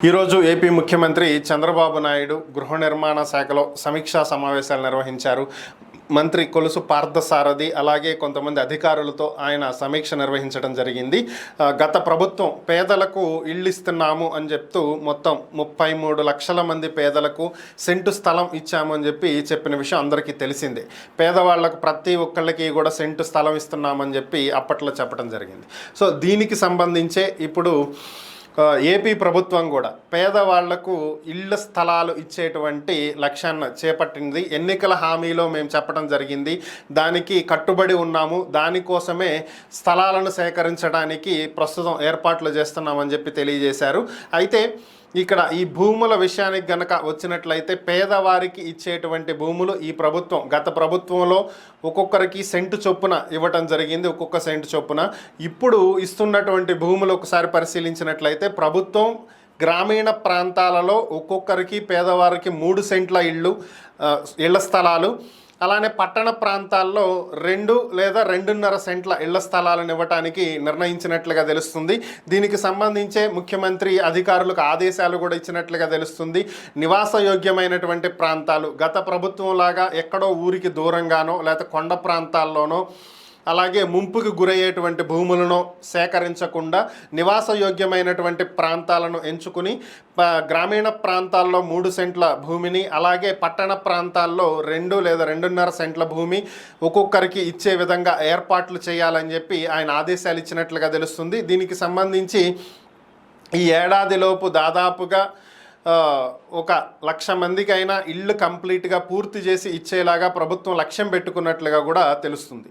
ఈరోజు ఏపీ ముఖ్యమంత్రి చంద్రబాబు నాయుడు గృహ నిర్మాణ శాఖలో సమీక్షా సమావేశాలు నిర్వహించారు. మంత్రి కొలుసు పార్థసారథి అలాగే కొంతమంది అధికారులతో ఆయన సమీక్ష నిర్వహించడం జరిగింది. గత ప్రభుత్వం పేదలకు ఇళ్ళు ఇస్తున్నాము అని చెప్తూ మొత్తం 33 లక్షల మంది పేదలకు సెంటు స్థలం ఇచ్చాము అని చెప్పిన విషయం అందరికీ తెలిసిందే. పేదవాళ్లకు ప్రతి ఒక్కళ్ళకి కూడా సెంటు స్థలం ఇస్తున్నామని చెప్పి అప్పట్లో చెప్పడం జరిగింది. సో దీనికి సంబంధించే ఇప్పుడు ఏపీ ప్రభుత్వం కూడా పేదవాళ్లకు ఇళ్ల స్థలాలు ఇచ్చేటువంటి లక్ష్యాన్ని చేపట్టింది. ఎన్నికల హామీలో మేము చెప్పడం జరిగింది, దానికి కట్టుబడి ఉన్నాము, దానికోసమే స్థలాలను సేకరించడానికి ప్రస్తుతం ఏర్పాట్లు చేస్తున్నామని చెప్పి తెలియజేశారు. అయితే ఇక్కడ ఈ భూముల విషయానికి గనక వచ్చినట్లయితే పేదవారికి ఇచ్చేటువంటి భూములు ఈ ప్రభుత్వం గత ప్రభుత్వంలో ఒక్కొక్కరికి సెంటు చొప్పున ఇవ్వటం జరిగింది, ఒక్కొక్క సెంటు చొప్పున. ఇప్పుడు ఇస్తున్నటువంటి భూములు ఒకసారి పరిశీలించినట్లయితే ప్రభుత్వం గ్రామీణ ప్రాంతాలలో ఒక్కొక్కరికి పేదవారికి 3 సెంట్ల ఇళ్ల స్థలాలు, అలానే పట్టణ ప్రాంతాల్లో 2 లేదా 2.5 సెంట్ల ఇళ్ల స్థలాలను ఇవ్వటానికి నిర్ణయించినట్లుగా తెలుస్తుంది. దీనికి సంబంధించే ముఖ్యమంత్రి అధికారులకు ఆదేశాలు కూడా ఇచ్చినట్లుగా తెలుస్తుంది. నివాసయోగ్యమైనటువంటి ప్రాంతాలు గత ప్రభుత్వం లాగా ఎక్కడో ఊరికి దూరంగానో లేదా కొండ ప్రాంతాల్లోనో అలాగే ముంపుకు గురయ్యేటువంటి భూములను సేకరించకుండా నివాసయోగ్యమైనటువంటి ప్రాంతాలను ఎంచుకుని గ్రామీణ ప్రాంతాల్లో 3 సెంట్ల భూమిని, అలాగే పట్టణ ప్రాంతాల్లో 2 లేదా 2.5 సెంట్ల భూమి ఒక్కొక్కరికి ఇచ్చే విధంగా ఏర్పాట్లు చేయాలని చెప్పి ఆయన ఆదేశాలు ఇచ్చినట్లుగా తెలుస్తుంది. దీనికి సంబంధించి ఈ ఏడాదిలోపు దాదాపుగా 1,00,000 మందికైనా ఇళ్ళు కంప్లీట్గా పూర్తి చేసి ఇచ్చేలాగా ప్రభుత్వం లక్ష్యం పెట్టుకున్నట్లుగా కూడా తెలుస్తుంది.